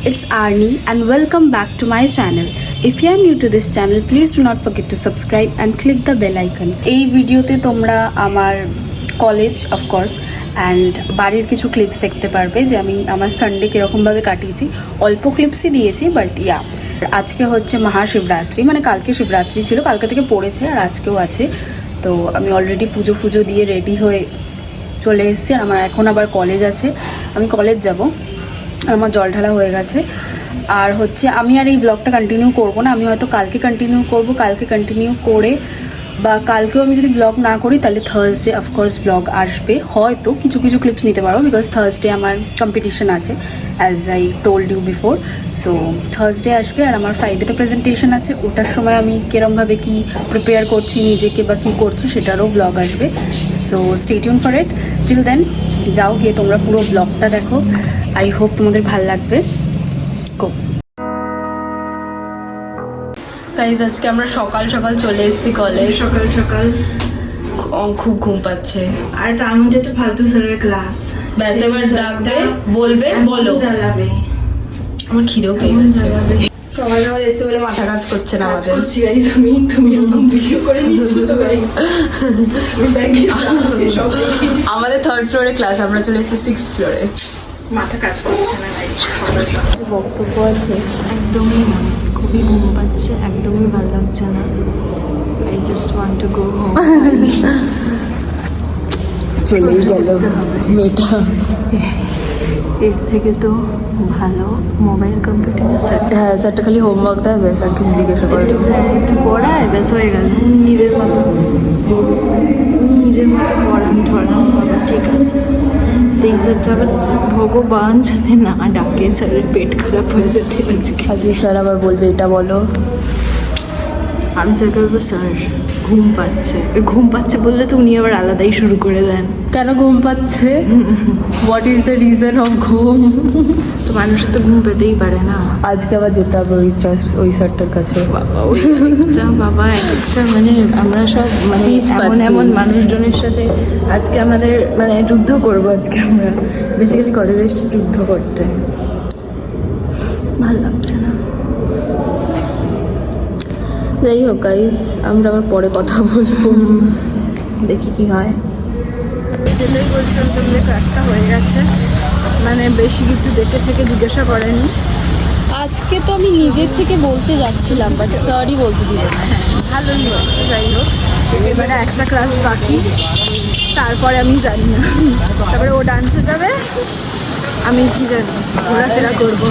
it's Arnie and welcome back to my channel. If you are new to this channel, please do not forget to subscribe and click the bell icon. এই ভিডিওতে তোমরা আমার college of course and বাড়ির কিছু clips দেখতে পারবে যে আমি আমার সানডে কীরকমভাবে কাটিয়েছি। অল্প ক্লিপসই দিয়েছি বাট ইয়া, আজকে হচ্ছে মহাশিবরাত্রি, মানে কালকে শিবরাত্রি ছিল, কালকে থেকে পড়েছে আর আজকেও আছে। তো আমি অলরেডি পুজো দিয়ে রেডি হয়ে চলে এসেছি। আর আমার এখন আবার কলেজ আছে, আমি কলেজ যাব। আমার জল ঢালা হয়ে গেছে। আর হচ্ছে আমি আর এই ব্লগটা কন্টিনিউ করব না, আমি হয়তো কালকে কন্টিনিউ করব। কালকে কন্টিনিউ করে বা কালকেও আমি যদি ব্লগ না করি তাহলে থার্সডে অফকোর্স ব্লগ আসবে। হয়তো কিছু ক্লিপস নিতে পারবো বিকজ থার্সডে আমার কম্পিটিশন আছে as I told you before. So Thursday আসবে আর আমার ফ্রাইডেতে প্রেজেন্টেশন আছে, ওটার সময় আমি কিরমভাবে কি প্রিপেয়ার করছি নিজেকে বা কী করছি সেটারও ব্লগ আসবে। So stay tune for it. Till then যাও গিয়ে তোমরা পুরো ব্লগটা দেখো, আই হোপ তোমাদের ভাল লাগবে। গো গাইজ, আজকে আমরা সকাল চলে এসেছি কলেজ। সকাল খুব ঘুম পাচ্ছে। আর তার মধ্যে তো ফালতু স্যারের ক্লাস, ব্যাস এবার ডাকবে, বলবে বলো। জ্বালাবে, আমার খিদেও পেয়ে গেছে। সকাল এসছে বলে মাথা কাজ করছে না আমাদের। তুমি এরকম ভিডিও করে নিচ্ছ তো গাইস। আমাদের 3rd ফ্লোরে ক্লাস, আমরা চলে এসেছি 6th ফ্লোরে। মাথা কাজ করছে না গাইস। কিছু বক্তব্য আছে? একদমই না, খুবই ঘুম পাচ্ছে, একদমই ভালো লাগছে না। I just want to go home. চলেই গেল মেয়েটা। এর থেকে তো ভালো মোবাইল কম্পিউটার স্যার। হ্যাঁ, স্যারটা খালি হোমওয়ার্ক দেয়, বেশ আর কিছু জিজ্ঞাসা করে। একটু পড়ায় ব্যাস হয়ে গেল। নিজের মতো পড়ান বাবা, ঠিক আছে। টেক্সারটা আবার ভগবান যাতে না ডাকে, স্যারের পেট খারাপ হয়ে যেতে আজকে। আজকে স্যার আবার বলবে এটা বলো। আমি স্যারকে বলবো স্যার ঘুম পাচ্ছে বললে তো উনি আবার আলাদাই শুরু করে দেন। কেন ঘুম পাচ্ছে? What is the reason of ঘুম? তো মানুষের তো ঘুম পেতেই পারে না। আজকে আবার যেতে হবে ওই স্যারটার কাছে। বাবা একটা মানে আমরা সব মানে এমন মানুষজনের সাথে আজকে আমাদের মানে যুদ্ধ করবো। আজকে আমরা বেসিক্যালি কলেজে এসেছি যুদ্ধ করতে। ভালো লাগছে না। যাই হোক গাইস, আমরা আবার পরে কথা বলবো, দেখি কি হয়। যেটাই বলছিলাম তোমাদের ক্লাসটা হয়ে গেছে, মানে বেশি কিছু দেখে থেকে জিজ্ঞাসা করেনি। আজকে তো আমি নিজের থেকে বলতে যাচ্ছিলাম বাট স্যারই বলতে দিল না। হ্যাঁ, ভালোই হয়েছে। যাই হোক, এবারে একটা ক্লাস বাকি, তারপরে আমি জানি না। তারপরে ও ডান্সে যাবে, আমি কি জানি ঘোরাফেরা করবো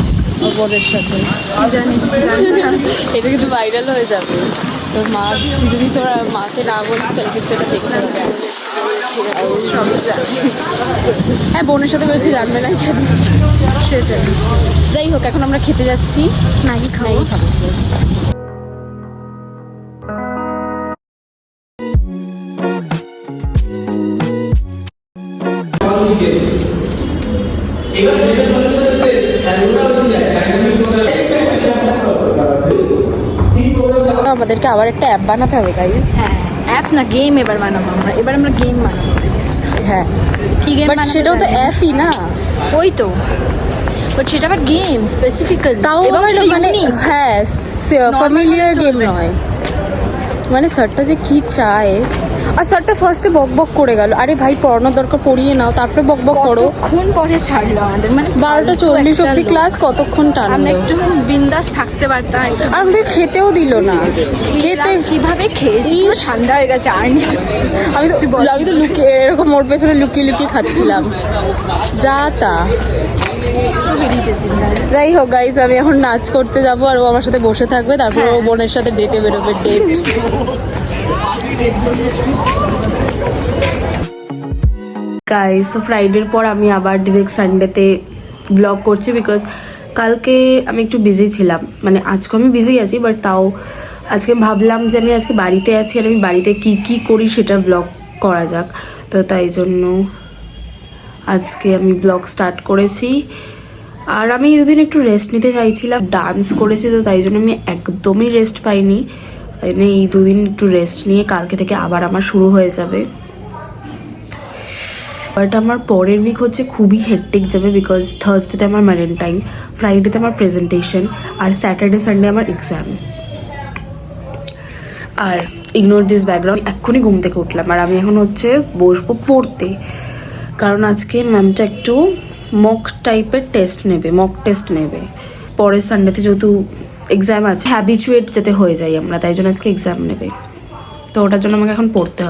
বোনের সাথে। কি জানি না। এটা কিন্তু ভাইরাল হয়ে যাবে। তোর মা, তুই যদি তোর মাকে না বলিস তাহলে কিন্তু এটা দেখতে হবে। সবই জানি। হ্যাঁ, বোনের সাথে বলেছি, জানবে না কেন? সেটাই। যাই হোক, এখন আমরা খেতে যাচ্ছি। ম্যাগি খাবো। আমাদেরকে আবার একটা অ্যাপ বানাতে হবে গাইস। হ্যাঁ, অ্যাপ না গেম এবার বানাবো আমরা। এবার আমরা গেম বানাবো। হ্যাঁ, কি গেম? বাট সেটাও তো অ্যাপই না। ওই তো, বাট সেটা আবার গেম স্পেসিফিক্যাল। তাও মানে হ্যাঁ, ফ্যামিলিয়ার গেম নয়। মানে স্যারটা যে কি চায়। আর স্যারটা ফার্স্টে বক করে গেল। আরে ভাই, পড়ানোর দরকার পড়িয়ে নাও, তারপরে বক করো। কতক্ষণ পরে ছাড়লো আমাদের, মানে 12:40 অব্দি ক্লাস, কতক্ষণ আমরা টানলো। একটু বিন্দাস থাকতে পারতাম। আর আমাদের খেতেও দিল না। খেতে কিভাবে খেয়েছি, পুরো ঠান্ডা হয়ে গেছে। আর আমি তো লুকিয়ে এরকম ওর পেছনে লুকিয়ে খাচ্ছিলাম যা তা। যাই হোক গাইজ, আমি এখন নাচ করতে যাবো আর ও আমার সাথে বসে থাকবে, তারপর ও বোনের সাথে ডেটে বেরোবে। ডেট গাইজ, তো ফ্রাইডের পর আমি আবার ডিরেক্ট সানডেতে ব্লগ করছি বিকজ কালকে আমি একটু বিজি ছিলাম। মানে আজকে আমি বিজি আছি বাট তাও আজকে ভাবলাম যে আমি আজকে বাড়িতে আছি আর আমি বাড়িতে কি করি সেটা ব্লগ করা যাক। তো তাই জন্য আজকে আমি ব্লগ স্টার্ট করেছি। আর আমি দুদিন একটু রেস্ট নিতে চাইছিলাম, ডান্স করেছি, তো তাই জন্য আমি একদমই রেস্ট পাইনি। এই 2 দিন একটু রেস্ট নিয়ে কালকে থেকে আবার আমার শুরু হয়ে যাবে। বাট আমার পরের উইক হচ্ছে খুবই হেক্টিক যাবে বিকজ থার্সডেতে আমার ম্যারেন টাইম, ফ্রাইডেতে আমার প্রেজেন্টেশন, আর স্যাটারডে সানডে আমার এক্সাম। আর ইগনোর দিস ব্যাকগ্রাউন্ড, এক্ষুনি ঘুম থেকে উঠলাম আর আমি এখন হচ্ছে বসবো পড়তে, কারণ আজকে ম্যামটা একটু মক টাইপের মক টেস্ট নেবে পরের সানডেতে, যেহেতু এক্সাম আছে, হ্যাবিচুয়েট যাতে হয়ে যাই আমরা, তাই জন্য আজকে এক্সাম নেবে। তো ওটার জন্য আমাকে এখন পড়তে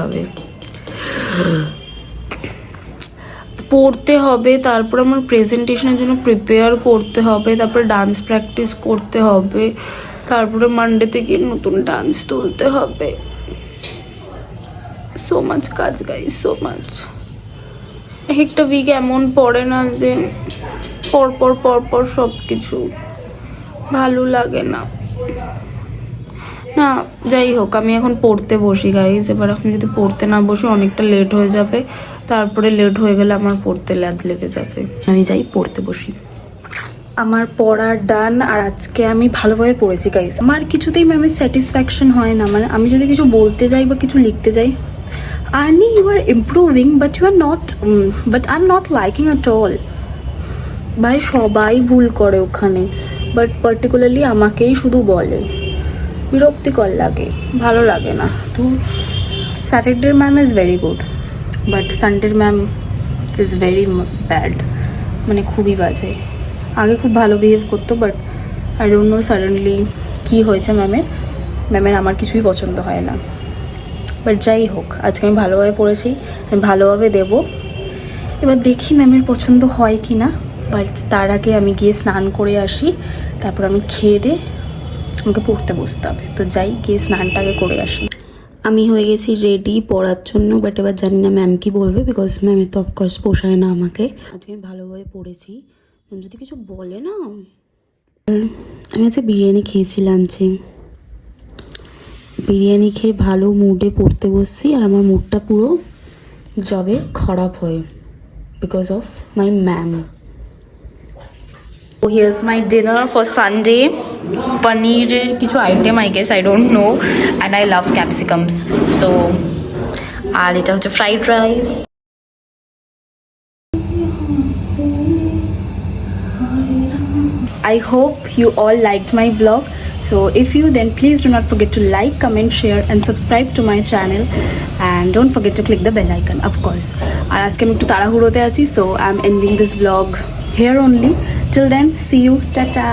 হবে, তারপর আমার প্রেজেন্টেশনের জন্য প্রিপেয়ার করতে হবে, তারপরে ডান্স প্র্যাকটিস করতে হবে, তারপরে মানডে থেকে নতুন ডান্স তুলতে হবে। সো মাচ কাজ গাইস, সো মাচ। একটা উইক এমন পড়ে না যে পর সব কিছু ভালো লাগে না। যাই হোক, আমি এখন পড়তে বসি গাইস। এবার এখন যদি পড়তে না বসি অনেকটা লেট হয়ে যাবে, তারপরে লেট হয়ে গেলে আমার পড়তে ল্যাদ লেগে যাবে। আমি যাই পড়তে বসি। আমার পড়া ডান, আর আজকে আমি ভালোভাবে পড়েছি গাইস। আমার কিছুতেই ম্যামের স্যাটিসফ্যাকশন হয় না, মানে আমি যদি কিছু বলতে যাই বা কিছু লিখতে যাই, আর্নি you are improving but you are not, but I am not liking at all. ভাই সবাই ভুল করে ওখানে, বাট পার্টিকুলারলি আমাকেই শুধু বলে, বিরক্তিকর লাগে, ভালো লাগে না। তো স্যাটারডের ma'am is very good, but সানডের ম্যাম ইজ ভেরি ব্যাড, মানে খুবই বাজে। আগে খুব ভালো বিহেভ করতো, but I don't know suddenly কী হয়েছে ম্যামের আমার কিছুই পছন্দ হয় না। বাট যাই হোক, আজকে আমি ভালোভাবে পড়েছি, আমি ভালোভাবে দেবো। এবার দেখি ম্যামের পছন্দ হয় কি না, বাট তার আগে আমি গিয়ে স্নান করে আসি, তারপর আমি খেয়ে দিয়ে আমাকে পড়তে বসতে হবে। তো যাই, গিয়ে স্নানটাকে করে আসি। আমি হয়ে গেছি রেডি পড়ার জন্য, বাট এবার জানি না ম্যাম কি বলবে, বিকজ ম্যামের তো অফকোর্স পোষায় না আমাকে। আজকে আমি ভালোভাবে পড়েছি, ম্যাম যদি কিছু বলে না। আমি আজকে বিরিয়ানি খেয়েছি লাঞ্চে, বিরিয়ানি খেয়ে ভালো মুডে পড়তে বসছি, আর আমার মুডটা পুরো যাবে খারাপ হয়ে because of my ma'am. So here's my dinner for Sunday. Paneer কিছু item, I guess, I don't know, and I love capsicums. So আর এটা হচ্ছে fried rice. I hope you all liked my vlog. So if you, then please do not forget to like, comment, share and subscribe to my channel, and don't forget to click the bell icon, of course. আর আজকে আমি একটু তাড়াহুড়োতে আছি, so I'm ending this vlog here only. Till then, see you, tata.